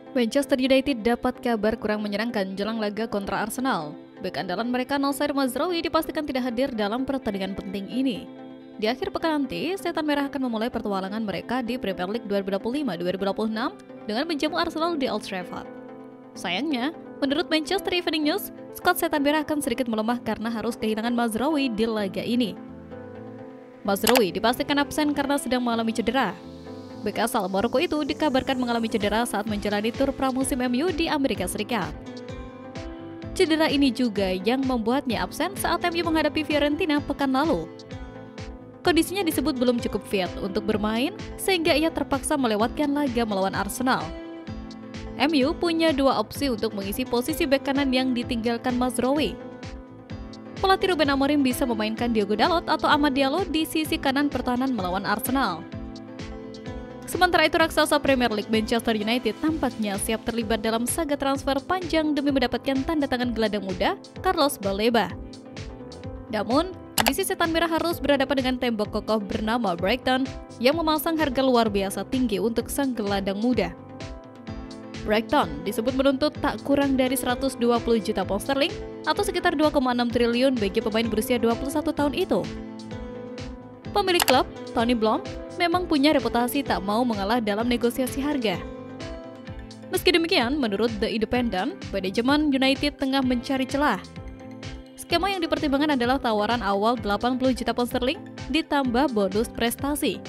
Manchester United dapat kabar kurang menyenangkan jelang laga kontra Arsenal. Bek andalan mereka Noussair Mazraoui dipastikan tidak hadir dalam pertandingan penting ini. Di akhir pekan nanti, Setan Merah akan memulai pertualangan mereka di Premier League 2025-2026 dengan menjamu Arsenal di Old Trafford. Sayangnya, menurut Manchester Evening News, skuad Setan Merah akan sedikit melemah karena harus kehilangan Mazraoui di laga ini. Mazraoui dipastikan absen karena sedang mengalami cedera. Bek asal Maroko itu dikabarkan mengalami cedera saat menjalani tur pramusim MU di Amerika Serikat. Cedera ini juga yang membuatnya absen saat MU menghadapi Fiorentina pekan lalu. Kondisinya disebut belum cukup fit untuk bermain sehingga ia terpaksa melewatkan laga melawan Arsenal. MU punya dua opsi untuk mengisi posisi bek kanan yang ditinggalkan Mazraoui. Pelatih Ruben Amorim bisa memainkan Diogo Dalot atau Amad Diallo di sisi kanan pertahanan melawan Arsenal. Sementara itu, raksasa Premier League Manchester United tampaknya siap terlibat dalam saga transfer panjang demi mendapatkan tanda tangan gelandang muda Carlos Baleba. Namun, ambisi Setan Merah harus berhadapan dengan tembok kokoh bernama Brighton yang memasang harga luar biasa tinggi untuk sang gelandang muda. Brighton disebut menuntut tak kurang dari 120 juta pound sterling atau sekitar 2,6 triliun bagi pemain berusia 21 tahun itu. Pemilik klub, Tony Bloom, memang punya reputasi tak mau mengalah dalam negosiasi harga. Meski demikian, menurut The Independent, manajemen United tengah mencari celah. Skema yang dipertimbangkan adalah tawaran awal 80 juta pound sterling ditambah bonus prestasi.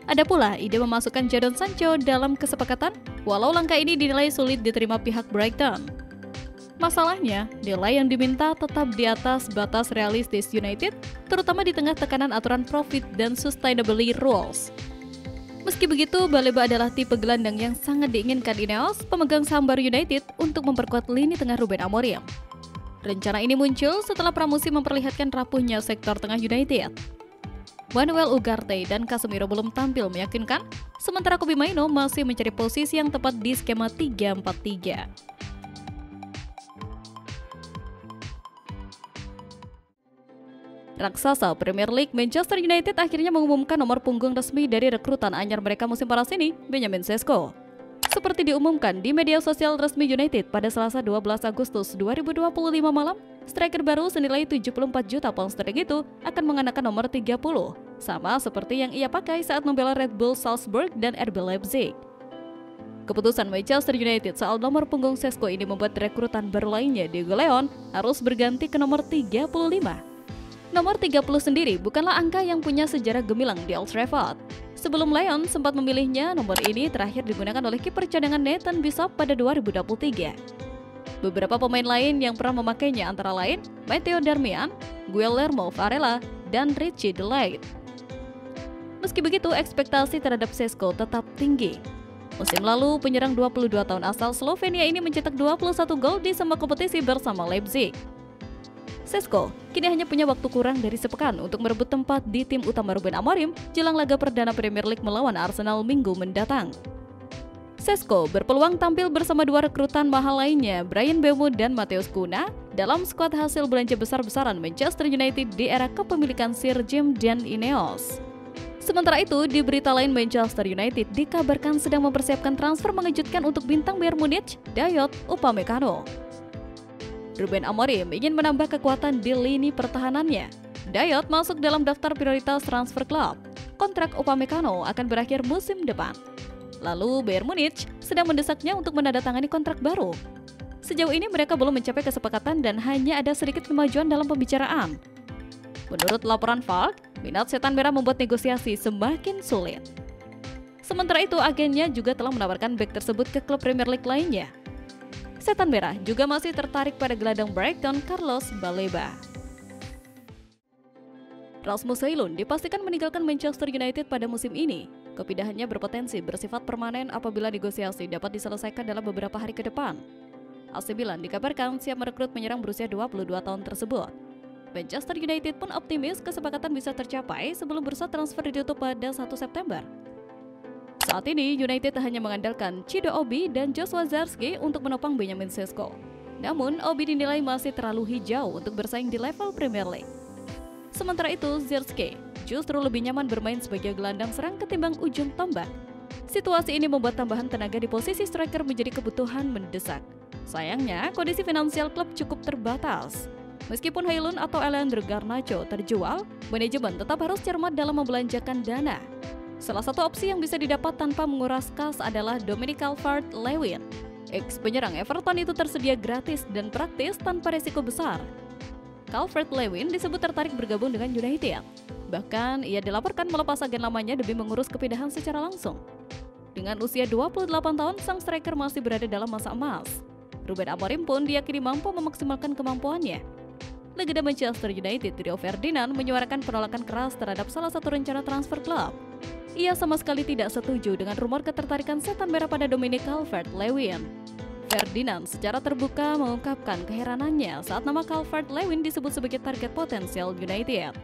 Ada pula ide memasukkan Jadon Sancho dalam kesepakatan, walau langkah ini dinilai sulit diterima pihak Brighton. Masalahnya, nilai yang diminta tetap di atas batas realistis United, terutama di tengah tekanan aturan profit dan sustainability rules. Meski begitu, Baleba adalah tipe gelandang yang sangat diinginkan Ineos, pemegang saham baru United, untuk memperkuat lini tengah Ruben Amorim. Rencana ini muncul setelah pramusim memperlihatkan rapuhnya sektor tengah United. Manuel Ugarte dan Casemiro belum tampil meyakinkan, sementara Kobbie Mainoo masih mencari posisi yang tepat di skema 3-4-3. Raksasa Premier League Manchester United akhirnya mengumumkan nomor punggung resmi dari rekrutan anyar mereka musim panas ini, Benjamin Sesko. Seperti diumumkan di media sosial resmi United pada Selasa 12 Agustus 2025 malam, striker baru senilai 74 juta pound sterling itu akan mengenakan nomor 30, sama seperti yang ia pakai saat membela Red Bull Salzburg dan RB Leipzig. Keputusan Manchester United soal nomor punggung Sesko ini membuat rekrutan baru lainnya, Diego Leon, harus berganti ke nomor 35. Nomor 30 sendiri bukanlah angka yang punya sejarah gemilang di Old Trafford. Sebelum Leon sempat memilihnya, nomor ini terakhir digunakan oleh kiper cadangan Nathan Bishop pada 2023. Beberapa pemain lain yang pernah memakainya antara lain Matteo Darmian, Guillermo Varela, dan Richie De Laet. Meski begitu, ekspektasi terhadap Sesko tetap tinggi. Musim lalu, penyerang 22 tahun asal Slovenia ini mencetak 21 gol di semua kompetisi bersama Leipzig. Sesko kini hanya punya waktu kurang dari sepekan untuk merebut tempat di tim utama Ruben Amorim jelang laga perdana Premier League melawan Arsenal minggu mendatang. Sesko berpeluang tampil bersama dua rekrutan mahal lainnya, Bryan Mbeumo dan Matheus Cunha, dalam skuad hasil belanja besar-besaran Manchester United di era kepemilikan Sir Jim dan Ineos. Sementara itu, di berita lain, Manchester United dikabarkan sedang mempersiapkan transfer mengejutkan untuk bintang Bayern Munich, Dayot Upamecano. Ruben Amorim ingin menambah kekuatan di lini pertahanannya. Dayot masuk dalam daftar prioritas transfer klub. Kontrak Upamecano akan berakhir musim depan. Lalu Bayern Munich sedang mendesaknya untuk menandatangani kontrak baru. Sejauh ini mereka belum mencapai kesepakatan dan hanya ada sedikit kemajuan dalam pembicaraan. Menurut laporan Falk, minat Setan Merah membuat negosiasi semakin sulit. Sementara itu, agennya juga telah menawarkan bek tersebut ke klub Premier League lainnya. Setan Merah juga masih tertarik pada gelandang Brighton Carlos Baleba. Rasmus Højlund dipastikan meninggalkan Manchester United pada musim ini. Kepindahannya berpotensi bersifat permanen apabila negosiasi dapat diselesaikan dalam beberapa hari ke depan. AC Milan dikabarkan siap merekrut penyerang berusia 22 tahun tersebut. Manchester United pun optimis kesepakatan bisa tercapai sebelum bursa transfer ditutup pada 1 September. Saat ini, United hanya mengandalkan Chido Obi dan Joshua Zirkzee untuk menopang Benjamin Sesko. Namun, Obi dinilai masih terlalu hijau untuk bersaing di level Premier League. Sementara itu, Zirkzee justru lebih nyaman bermain sebagai gelandang serang ketimbang ujung tombak. Situasi ini membuat tambahan tenaga di posisi striker menjadi kebutuhan mendesak. Sayangnya, kondisi finansial klub cukup terbatas. Meskipun Højlund atau Alejandro Garnacho terjual, manajemen tetap harus cermat dalam membelanjakan dana. Salah satu opsi yang bisa didapat tanpa menguras kas adalah Dominic Calvert-Lewin. Ex-penyerang Everton itu tersedia gratis dan praktis tanpa resiko besar. Calvert-Lewin disebut tertarik bergabung dengan United. Bahkan, ia dilaporkan melepas agen lamanya demi mengurus kepindahan secara langsung. Dengan usia 28 tahun, sang striker masih berada dalam masa emas. Ruben Amorim pun diyakini mampu memaksimalkan kemampuannya. Legenda Manchester United, Rio Ferdinand, menyuarakan penolakan keras terhadap salah satu rencana transfer klub. Ia sama sekali tidak setuju dengan rumor ketertarikan setan merah pada Dominic Calvert-Lewin. Ferdinand secara terbuka mengungkapkan keheranannya saat nama Calvert-Lewin disebut sebagai target potensial United.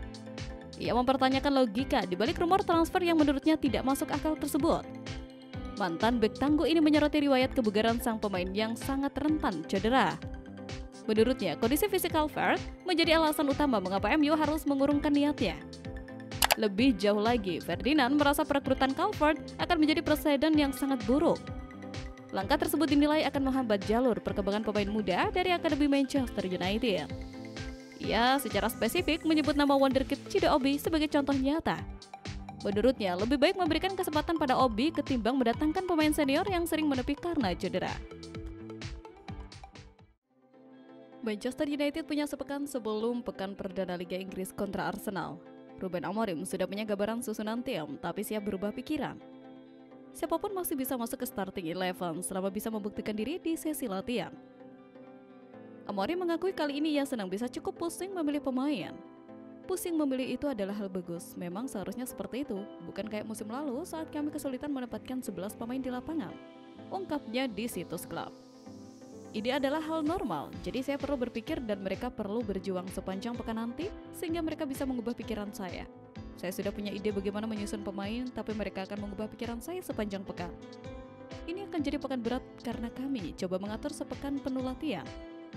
Ia mempertanyakan logika di balik rumor transfer yang menurutnya tidak masuk akal tersebut. Mantan bek tangguh ini menyoroti riwayat kebugaran sang pemain yang sangat rentan cedera. Menurutnya, kondisi fisik Calvert menjadi alasan utama mengapa MU harus mengurungkan niatnya. Lebih jauh lagi, Ferdinand merasa perekrutan Calvert akan menjadi presiden yang sangat buruk. Langkah tersebut dinilai akan menghambat jalur perkembangan pemain muda dari Akademi Manchester United. Ia secara spesifik menyebut nama wonderkid Chido Obi sebagai contoh nyata. Menurutnya, lebih baik memberikan kesempatan pada Obi ketimbang mendatangkan pemain senior yang sering menepi karena cedera. Manchester United punya sepekan sebelum pekan perdana Liga Inggris kontra Arsenal. Ruben Amorim sudah punya gambaran susunan tim, tapi siap berubah pikiran. Siapapun masih bisa masuk ke starting 11 selama bisa membuktikan diri di sesi latihan. Amorim mengakui kali ini ia senang bisa cukup pusing memilih pemain. Pusing memilih itu adalah hal bagus, memang seharusnya seperti itu, bukan kayak musim lalu saat kami kesulitan menempatkan 11 pemain di lapangan, ungkapnya di situs klub. Ini adalah hal normal, jadi saya perlu berpikir dan mereka perlu berjuang sepanjang pekan nanti sehingga mereka bisa mengubah pikiran saya. Saya sudah punya ide bagaimana menyusun pemain, tapi mereka akan mengubah pikiran saya sepanjang pekan. Ini akan jadi pekan berat karena kami coba mengatur sepekan penuh latihan.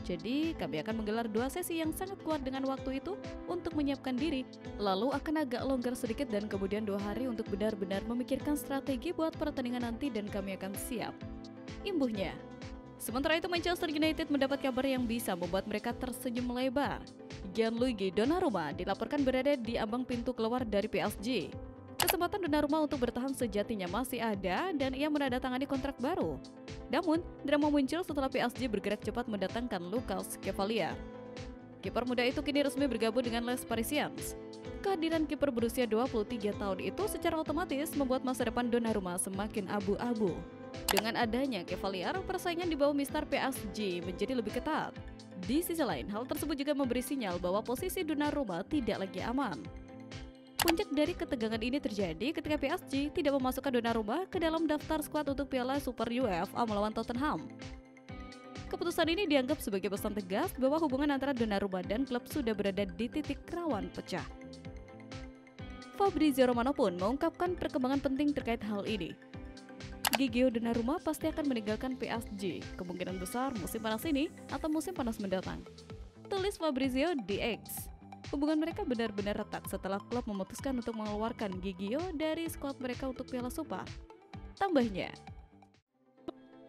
Jadi kami akan menggelar 2 sesi yang sangat kuat dengan waktu itu untuk menyiapkan diri, lalu akan agak longgar sedikit dan kemudian 2 hari untuk benar-benar memikirkan strategi buat pertandingan nanti dan kami akan siap. Imbuhnya. Sementara itu Manchester United mendapat kabar yang bisa membuat mereka tersenyum lebar. Gianluigi Donnarumma dilaporkan berada di ambang pintu keluar dari PSG. Kesempatan Donnarumma untuk bertahan sejatinya masih ada dan ia menandatangani kontrak baru. Namun, drama muncul setelah PSG bergerak cepat mendatangkan Lucas Cavalier. Kiper muda itu kini resmi bergabung dengan Les Parisiens. Kehadiran kiper berusia 23 tahun itu secara otomatis membuat masa depan Donnarumma semakin abu-abu. Dengan adanya Cavalier, persaingan di bawah Mister PSG menjadi lebih ketat. Di sisi lain, hal tersebut juga memberi sinyal bahwa posisi Donnarumma tidak lagi aman. Puncak dari ketegangan ini terjadi ketika PSG tidak memasukkan Donnarumma ke dalam daftar skuad untuk Piala Super UEFA melawan Tottenham. Keputusan ini dianggap sebagai pesan tegas bahwa hubungan antara Donnarumma dan klub sudah berada di titik rawan pecah. Fabrizio Romano pun mengungkapkan perkembangan penting terkait hal ini. Gigio Donnarumma pasti akan meninggalkan PSG, kemungkinan besar musim panas ini atau musim panas mendatang. Tulis Fabrizio di X. Hubungan mereka benar-benar retak setelah klub memutuskan untuk mengeluarkan Gigio dari skuad mereka untuk Piala Super. Tambahnya,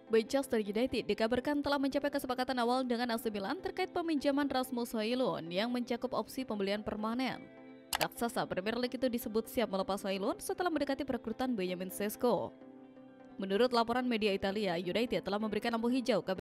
Manchester United dikabarkan telah mencapai kesepakatan awal dengan AC Milan terkait peminjaman Rasmus Højlund yang mencakup opsi pembelian permanen. Raksasa Premier League itu disebut siap melepas Højlund setelah mendekati perekrutan Benjamin Sesko. Menurut laporan media Italia, United telah memberikan lampu hijau ke